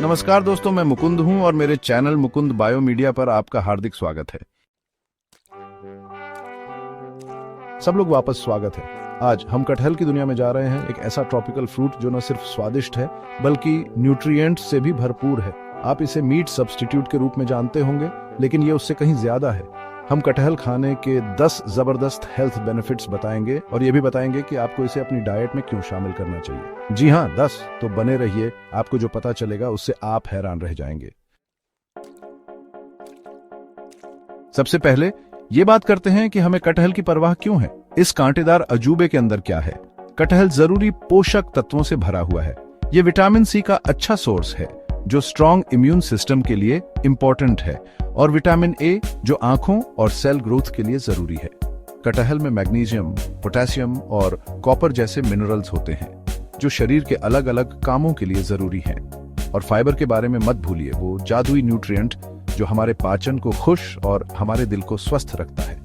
नमस्कार दोस्तों, मैं मुकुंद हूं और मेरे चैनल मुकुंद बायो मीडिया पर आपका हार्दिक स्वागत है। सब लोग वापस स्वागत है। आज हम कटहल की दुनिया में जा रहे हैं, एक ऐसा ट्रॉपिकल फ्रूट जो न सिर्फ स्वादिष्ट है बल्कि न्यूट्रिएंट्स से भी भरपूर है। आप इसे मीट सब्स्टिट्यूट के रूप में जानते होंगे, लेकिन ये उससे कहीं ज्यादा है। हम कटहल खाने के 10 जबरदस्त हेल्थ बेनिफिट्स बताएंगे और ये भी बताएंगे कि आपको इसे अपनी डाइट में क्यों शामिल करना चाहिए। जी हाँ, 10। तो बने रहिए, आपको जो पता चलेगा उससे आप हैरान रह जाएंगे। सबसे पहले ये बात करते हैं कि हमें कटहल की परवाह क्यों है। इस कांटेदार अजूबे के अंदर क्या है? कटहल जरूरी पोषक तत्वों से भरा हुआ है। ये विटामिन सी का अच्छा सोर्स है जो स्ट्रॉन्ग इम्यून सिस्टम के लिए इंपॉर्टेंट है, और विटामिन ए जो आंखों और सेल ग्रोथ के लिए जरूरी है। कटहल में मैग्नीशियम, पोटेशियम और कॉपर जैसे मिनरल्स होते हैं जो शरीर के अलग अलग कामों के लिए जरूरी हैं। और फाइबर के बारे में मत भूलिए, वो जादुई न्यूट्रिएंट जो हमारे पाचन को खुश और हमारे दिल को स्वस्थ रखता है।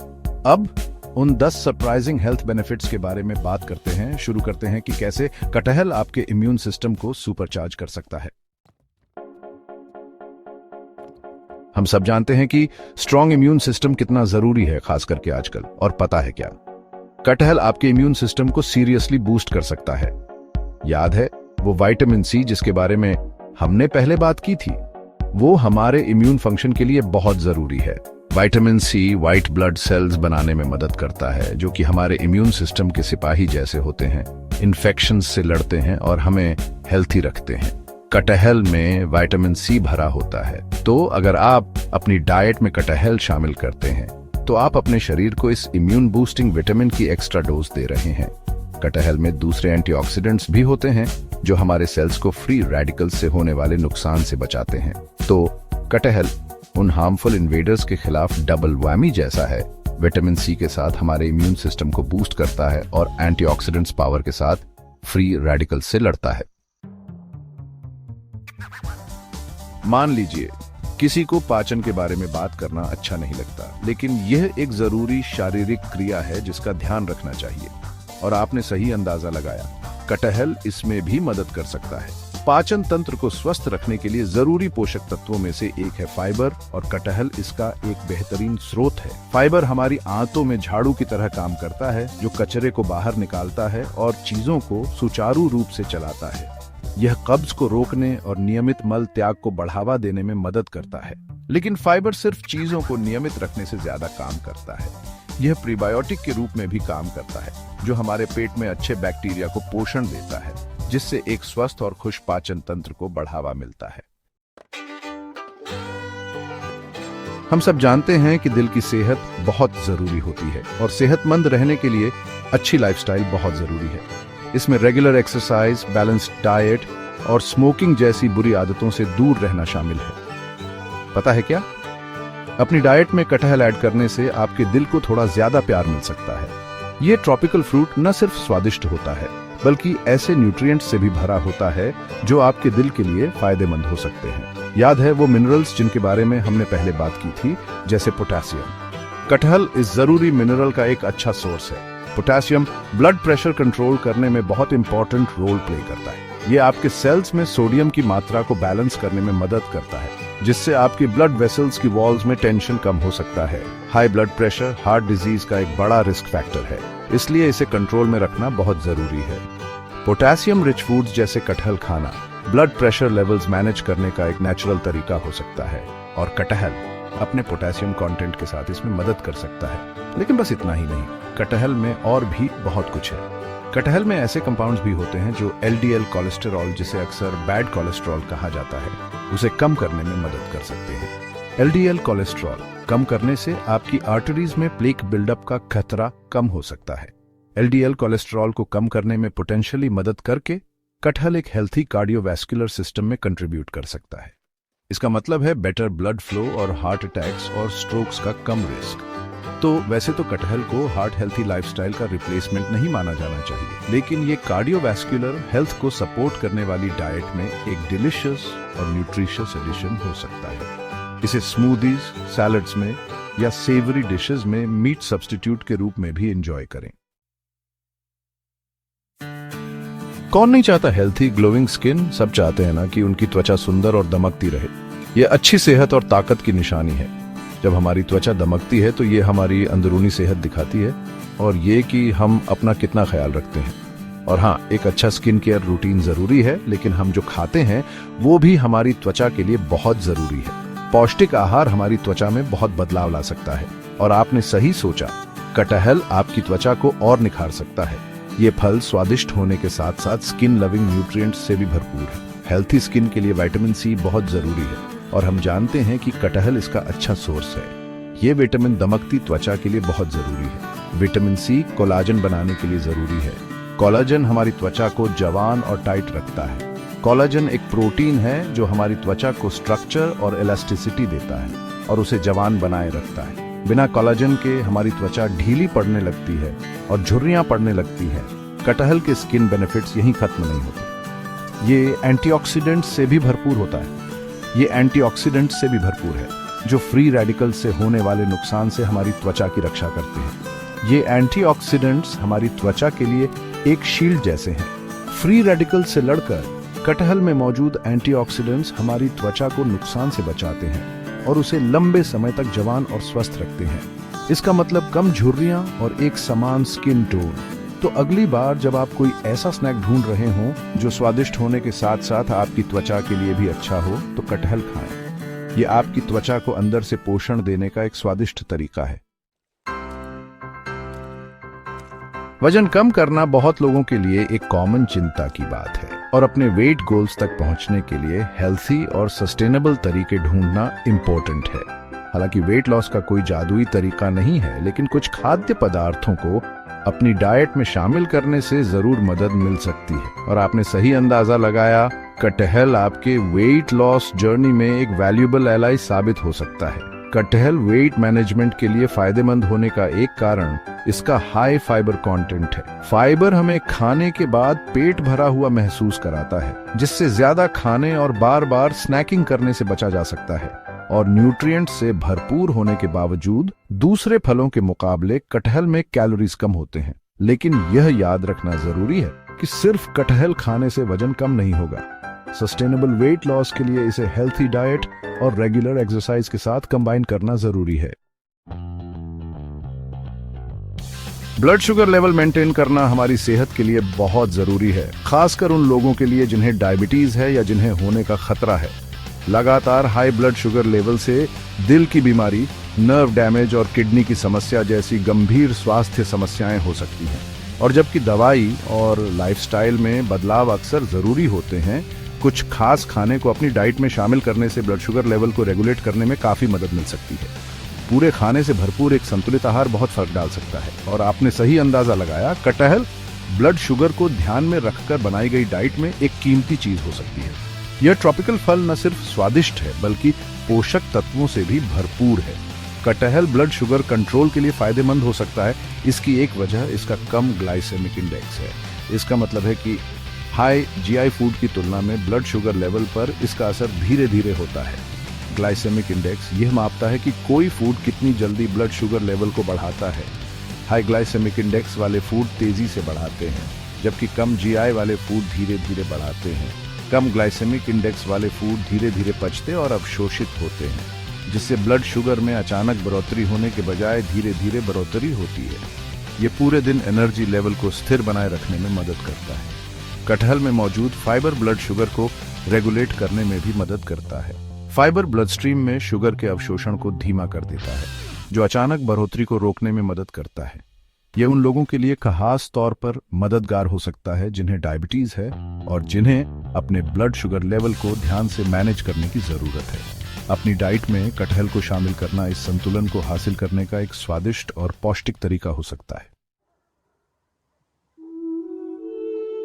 अब उन 10 सरप्राइजिंग हेल्थ बेनिफिट्स के बारे में बात करते हैं। शुरू करते हैं कि कैसे कटहल आपके इम्यून सिस्टम को सुपरचार्ज कर सकता है। हम सब जानते हैं कि स्ट्रॉन्ग इम्यून सिस्टम कितना जरूरी है, खास करके आजकल। और पता है क्या, कटहल आपके इम्यून सिस्टम को सीरियसली बूस्ट कर सकता है। याद है वो विटामिन सी जिसके बारे में हमने पहले बात की थी? वो हमारे इम्यून फंक्शन के लिए बहुत जरूरी है। Vitamin C white blood cells बनाने में मदद करता है, जो कि हमारे इम्यून सिस्टम के सिपाही जैसे होते हैं, इन्फेक्शंस से लड़ते हैं और हमें हेल्थी रखते हैं। कटहल में विटामिन सी भरा होता है, तो अगर आप अपनी डाइट में कटहल शामिल करते हैं तो आप अपने शरीर को इस इम्यून बूस्टिंग विटामिन की एक्स्ट्रा डोज दे रहे हैं। कटहल में दूसरे एंटीऑक्सीडेंट्स भी होते हैं जो हमारे सेल्स को फ्री रेडिकल्स से होने वाले नुकसान से बचाते हैं। तो कटहल उन हार्मफुल इन्वेडर्स के खिलाफ डबल वैमी जैसा है। विटामिन सी के साथ हमारे इम्यून सिस्टम को बूस्ट करता है और एंटीऑक्सीडेंट्स पावर के साथ फ्री रेडिकल्स से लड़ता है। मान लीजिए किसी को पाचन के बारे में बात करना अच्छा नहीं लगता, लेकिन यह एक जरूरी शारीरिक क्रिया है जिसका ध्यान रखना चाहिए। और आपने सही अंदाजा लगाया, कटहल इसमें भी मदद कर सकता है। पाचन तंत्र को स्वस्थ रखने के लिए जरूरी पोषक तत्वों में से एक है फाइबर, और कटहल इसका एक बेहतरीन स्रोत है। फाइबर हमारी आंतों में झाड़ू की तरह काम करता है, जो कचरे को बाहर निकालता है और चीजों को सुचारू रूप से चलाता है। यह कब्ज को रोकने और नियमित मल त्याग को बढ़ावा देने में मदद करता है। लेकिन फाइबर सिर्फ चीजों को नियमित रखने से ज्यादा काम करता है। यह प्रीबायोटिक के रूप में भी काम करता है, जो हमारे पेट में अच्छे बैक्टीरिया को पोषण देता है, जिससे एक स्वस्थ और खुश पाचन तंत्र को बढ़ावा मिलता है। हम सब जानते हैं कि दिल की सेहत बहुत जरूरी होती है, और सेहतमंद रहने के लिए अच्छी लाइफस्टाइल बहुत जरूरी है। इसमें रेगुलर एक्सरसाइज, बैलेंस्ड डाइट और स्मोकिंग जैसी बुरी आदतों से दूर रहना शामिल है। पता है क्या, अपनी डाइट में कटहल ऐड करने से आपके दिल को थोड़ा ज्यादा प्यार मिल सकता है। ये ट्रॉपिकल फ्रूट न सिर्फ स्वादिष्ट होता है, बल्कि ऐसे न्यूट्रिएंट्स से भी भरा होता है जो आपके दिल के लिए फायदेमंद हो सकते हैं। याद है वो मिनरल्स जिनके बारे में हमने पहले बात की थी, जैसे पोटेशियम। कटहल इस जरूरी मिनरल का एक अच्छा सोर्स है। पोटेशियम ब्लड प्रेशर कंट्रोल करने में बहुत इंपॉर्टेंट रोल प्ले करता है। ये आपके सेल्स में सोडियम की मात्रा को बैलेंस करने में मदद करता है, जिससे आपकी ब्लड वेसल्स की वॉल्स में टेंशन कम हो सकता है। High blood pressure heart disease का एक बड़ा रिस्क फैक्टर है, इसलिए इसे कंट्रोल में रखना बहुत जरूरी है। पोटेशियम रिच फूड्स जैसे कटहल खाना ब्लड प्रेशर लेवल्स मैनेज करने का एक नेचुरल तरीका हो सकता है, और कटहल अपने पोटेशियम कंटेंट के साथ इसमें मदद कर सकता है। लेकिन बस इतना ही नहीं, कटहल में और भी बहुत कुछ है। कटहल में ऐसे कंपाउंड्स भी होते हैं जो एलडीएल कोलेस्टेरॉल, जिसे अक्सर बैड कोलेस्ट्रॉल कहा जाता है, उसे कम करने में मदद कर सकते हैं। एलडीएल कोलेस्ट्रॉल कम करने से आपकी आर्टरीज में प्लेक बिल्डअप का खतरा कम हो सकता है। एलडीएल कोलेस्ट्रॉल को कम करने में पोटेंशियली मदद करके कटहल एक हेल्थी कार्डियोवैस्कुलर सिस्टम में कंट्रीब्यूट कर सकता है। इसका मतलब है बेटर ब्लड फ्लो और हार्ट अटैक्स और स्ट्रोक्स का कम रिस्क। तो वैसे तो कटहल को हार्ट हेल्थी लाइफस्टाइल का रिप्लेसमेंट नहीं माना जाना चाहिए, लेकिन ये कार्डियोवैस्कुलर हेल्थ को सपोर्ट करने वाली डाइट में एक डिलिशियस और न्यूट्रिशियस एडिशन हो सकता है। इसे स्मूदीज, सैलड्स में या सेवरी डिशेस में मीट सब्स्टिट्यूट के रूप में भी एंजॉय करें। कौन नहीं चाहता हेल्थी ग्लोइंग स्किन? सब चाहते हैं ना कि उनकी त्वचा सुंदर और दमकती रहे। यह अच्छी सेहत और ताकत की निशानी है। जब हमारी त्वचा दमकती है तो ये हमारी अंदरूनी सेहत दिखाती है और ये कि हम अपना कितना ख्याल रखते हैं। और हाँ, एक अच्छा स्किन केयर रूटीन जरूरी है, लेकिन हम जो खाते हैं वो भी हमारी त्वचा के लिए बहुत जरूरी है। पौष्टिक आहार हमारी त्वचा में बहुत बदलाव ला सकता है और आपने सही सोचा, कटहल आपकी त्वचा को और निखार सकता है। ये फल स्वादिष्ट होने के साथ साथ स्किन लविंग न्यूट्रिएंट्स से भी भरपूर है। हेल्थी स्किन के लिए विटामिन सी बहुत जरूरी है और हम जानते हैं कि कटहल इसका अच्छा सोर्स है। ये विटामिन दमकती त्वचा के लिए बहुत जरूरी है। विटामिन सी कोलाजन बनाने के लिए जरूरी है। कोलाजन हमारी त्वचा को जवान और टाइट रखता है। कोलाजन एक प्रोटीन है जो हमारी त्वचा को स्ट्रक्चर और इलास्टिसिटी देता है और उसे जवान बनाए रखता है। बिना कोलाजन के हमारी त्वचा ढीली पड़ने लगती है और झुर्रियां पड़ने लगती हैं। कटहल के स्किन बेनिफिट्स यहीं खत्म नहीं होते। ये एंटीऑक्सीडेंट्स से भी भरपूर होता है। ये एंटीऑक्सीडेंट्स से भी भरपूर है जो फ्री रेडिकल से होने वाले नुकसान से हमारी त्वचा की रक्षा करते हैं। ये एंटीऑक्सीडेंट्स हमारी त्वचा के लिए एक शील्ड जैसे हैं। फ्री रेडिकल से लड़कर कटहल में मौजूद एंटीऑक्सीडेंट्स हमारी त्वचा को नुकसान से बचाते हैं और उसे लंबे समय तक जवान और स्वस्थ रखते हैं। इसका मतलब कम झुर्रियां और एक समान स्किन टोन। तो अगली बार जब आप कोई ऐसा स्नैक ढूंढ रहे हो जो स्वादिष्ट होने के साथ साथ आपकी त्वचा के लिए भी अच्छा हो, तो कटहल खाएं। ये आपकी त्वचा को अंदर से पोषण देने का एक स्वादिष्ट तरीका है। वजन कम करना बहुत लोगों के लिए एक कॉमन चिंता की बात है और अपने वेट गोल्स तक पहुंचने के लिए हेल्थी और सस्टेनेबल तरीके ढूंढना इम्पोर्टेंट है। हालांकि वेट लॉस का कोई जादुई तरीका नहीं है, लेकिन कुछ खाद्य पदार्थों को अपनी डाइट में शामिल करने से जरूर मदद मिल सकती है। और आपने सही अंदाजा लगाया, कटहल आपके वेट लॉस जर्नी में एक वैल्यूएबल एलाई साबित हो सकता है। कटहल वेट मैनेजमेंट के लिए फायदेमंद होने का एक कारण इसका हाई फाइबर कंटेंट है। फाइबर हमें खाने के बाद पेट भरा हुआ महसूस कराता है, जिससे ज्यादा खाने और बार बार स्नैकिंग करने से बचा जा सकता है। और न्यूट्रिएंट से भरपूर होने के बावजूद दूसरे फलों के मुकाबले कटहल में कैलोरीज कम होते हैं। लेकिन यह याद रखना जरूरी है कि सिर्फ कटहल खाने से वजन कम नहीं होगा। सस्टेनेबल वेट लॉस के लिए इसे हेल्थी डाइट और रेगुलर एक्सरसाइज के साथ कंबाइन करना जरूरी है। ब्लड शुगर लेवल मेंटेन करना हमारी सेहत के लिए बहुत जरूरी है, खासकर उन लोगों के लिए जिन्हें डायबिटीज है या जिन्हें होने का खतरा है। लगातार हाई ब्लड शुगर लेवल से दिल की बीमारी, नर्व डैमेज और किडनी की समस्या जैसी गंभीर स्वास्थ्य समस्याएं हो सकती हैं। और जबकि दवाई और लाइफस्टाइल में बदलाव अक्सर जरूरी होते हैं, कुछ खास खाने को अपनी डाइट में शामिल करने से ब्लड शुगर लेवल को रेगुलेट करने में काफी मदद मिल सकती है। पूरे खाने से भरपूर एक संतुलित आहार बहुत फर्क डाल सकता है। और आपने सही अंदाजा लगाया, कटहल ब्लड शुगर को ध्यान में रखकर बनाई गई डाइट में एक कीमती चीज हो सकती है। यह ट्रॉपिकल फल न सिर्फ स्वादिष्ट है बल्कि पोषक तत्वों से भी भरपूर है। कटहल ब्लड शुगर कंट्रोल के लिए फायदेमंद हो सकता है। इसकी एक वजह इसका कम ग्लाइसेमिक इंडेक्स है। इसका मतलब है कि हाई जीआई फूड की तुलना में ब्लड शुगर लेवल पर इसका असर धीरे धीरे होता है। ग्लाइसेमिक इंडेक्स यह मापता है कि कोई फूड कितनी जल्दी ब्लड शुगर लेवल को बढ़ाता है। हाई ग्लाइसेमिक इंडेक्स वाले फूड तेजी से बढ़ाते हैं, जबकि कम जीआई वाले फूड धीरे धीरे बढ़ाते हैं। कम ग्लाइसेमिक इंडेक्स वाले फूड धीरे धीरे पचते और अवशोषित होते हैं, जिससे ब्लड शुगर में अचानक बढ़ोतरी होने के बजाय धीरे धीरे बढ़ोतरी होती है। ये पूरे दिन एनर्जी लेवल को स्थिर बनाए रखने में मदद करता है। कटहल में मौजूद फाइबर ब्लड शुगर को रेगुलेट करने में भी मदद करता है। फाइबर ब्लड स्ट्रीम में शुगर के अवशोषण को धीमा कर देता है, जो अचानक बढ़ोतरी को रोकने में मदद करता है। यह उन लोगों के लिए खास तौर पर मददगार हो सकता है जिन्हें डायबिटीज है और जिन्हें अपने ब्लड शुगर लेवल को ध्यान से मैनेज करने की जरूरत है। अपनी डाइट में कटहल को शामिल करना इस संतुलन को हासिल करने का एक स्वादिष्ट और पौष्टिक तरीका हो सकता है।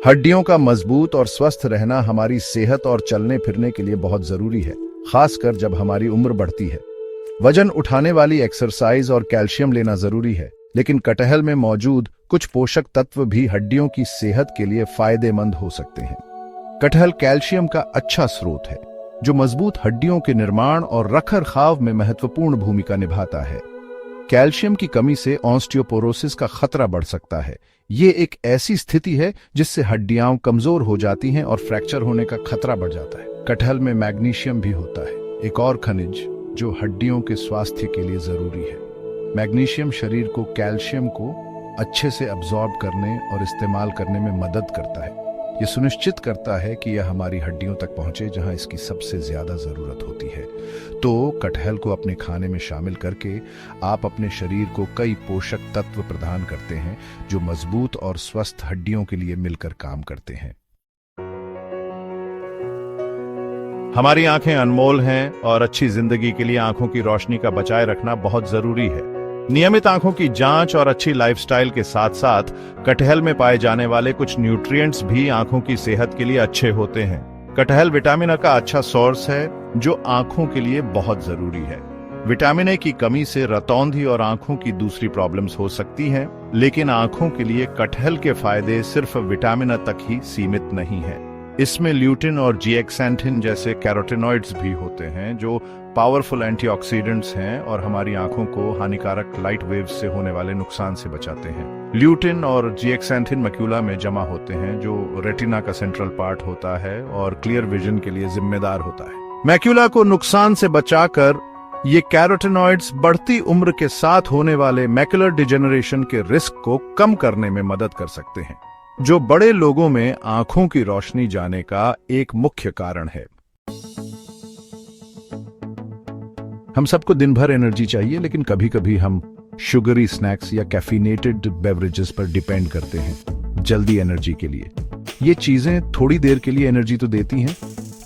हड्डियों का मजबूत और स्वस्थ रहना हमारी सेहत और चलने फिरने के लिए बहुत जरूरी है, खासकर जब हमारी उम्र बढ़ती है। वजन उठाने वाली एक्सरसाइज और कैल्शियम लेना जरूरी है, लेकिन कटहल में मौजूद कुछ पोषक तत्व भी हड्डियों की सेहत के लिए फायदेमंद हो सकते हैं। कटहल कैल्शियम का अच्छा स्रोत है, जो मजबूत हड्डियों के निर्माण और रखरखाव में महत्वपूर्ण भूमिका निभाता है। कैल्शियम की कमी से ऑस्टियोपोरोसिस का खतरा बढ़ सकता है। ये एक ऐसी स्थिति है जिससे हड्डियां कमजोर हो जाती हैं और फ्रैक्चर होने का खतरा बढ़ जाता है। कटहल में मैग्नीशियम भी होता है, एक और खनिज जो हड्डियों के स्वास्थ्य के लिए जरूरी है। मैग्नीशियम शरीर को कैल्शियम को अच्छे से अब्सॉर्ब करने और इस्तेमाल करने में मदद करता है। ये सुनिश्चित करता है कि यह हमारी हड्डियों तक पहुंचे जहां इसकी सबसे ज्यादा जरूरत होती है। तो कटहल को अपने खाने में शामिल करके आप अपने शरीर को कई पोषक तत्व प्रदान करते हैं जो मजबूत और स्वस्थ हड्डियों के लिए मिलकर काम करते हैं। हमारी आंखें अनमोल हैं और अच्छी जिंदगी के लिए आंखों की रोशनी का बचाए रखना बहुत जरूरी है। नियमित आंखों की जांच और अच्छी लाइफस्टाइल के साथ साथ कटहल में पाए जाने वाले कुछ न्यूट्रिएंट्स भी आंखों की सेहत के लिए अच्छे होते हैं। कटहल विटामिन ए का अच्छा सोर्स है जो आंखों के लिए बहुत जरूरी है। विटामिन ए की कमी से रतौंधी और आंखों की दूसरी प्रॉब्लम्स हो सकती हैं, लेकिन आंखों के लिए कटहल के फायदे सिर्फ विटामिन ए तक ही सीमित नहीं है। इसमें ल्यूटिन और जिएक्सैंथिन जैसे कैरोटिनॉइड्स भी होते हैं जो पावरफुल एंटीऑक्सीडेंट्स हैं और हमारी आंखों को हानिकारक लाइट वेव्स से होने वाले नुकसान से बचाते हैं। ल्यूटिन और जिएक्सैंथिन मैक्यूला में जमा होते हैं जो रेटिना का सेंट्रल पार्ट होता है और क्लियर विजन के लिए जिम्मेदार होता है। मैक्यूला को नुकसान से बचाकर ये कैरोटिनॉइड्स बढ़ती उम्र के साथ होने वाले मैक्युलर डिजेनरेशन के रिस्क को कम करने में मदद कर सकते हैं, जो बड़े लोगों में आंखों की रोशनी जाने का एक मुख्य कारण है। हम सबको दिन भर एनर्जी चाहिए, लेकिन कभी कभी हम शुगरी स्नैक्स या कैफिनेटेड बेवरेजेस पर डिपेंड करते हैं जल्दी एनर्जी के लिए। ये चीजें थोड़ी देर के लिए एनर्जी तो देती हैं,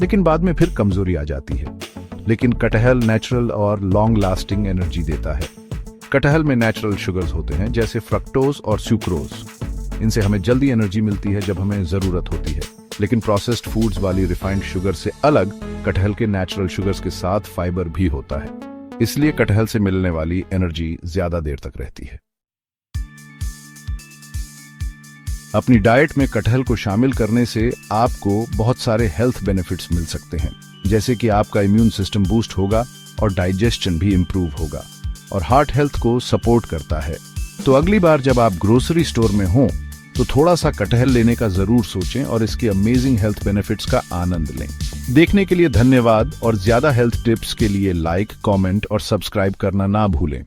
लेकिन बाद में फिर कमजोरी आ जाती है। लेकिन कटहल नेचुरल और लॉन्ग लास्टिंग एनर्जी देता है। कटहल में नेचुरल शुगर्स होते हैं जैसे फ्रक्टोज और सुक्रोज। इनसे हमें जल्दी एनर्जी मिलती है जब हमें जरूरत होती है। लेकिन प्रोसेस्ड फूड्स वाली रिफाइंड शुगर से अलग कटहल के नेचुरल शुगर्स के साथ फाइबर भी होता है, इसलिए कटहल से मिलने वाली एनर्जी ज्यादा देर तक रहती है। अपनी डाइट में कटहल को शामिल करने से आपको बहुत सारे हेल्थ बेनिफिट्स मिल सकते हैं, जैसे कि आपका इम्यून सिस्टम बूस्ट होगा और डाइजेशन भी इंप्रूव होगा और हार्ट हेल्थ को सपोर्ट करता है। तो अगली बार जब आप ग्रोसरी स्टोर में हों तो थोड़ा सा कटहल लेने का जरूर सोचें और इसके अमेजिंग हेल्थ बेनिफिट्स का आनंद लें। देखने के लिए धन्यवाद और ज्यादा हेल्थ टिप्स के लिए लाइक, कमेंट और सब्सक्राइब करना ना भूलें।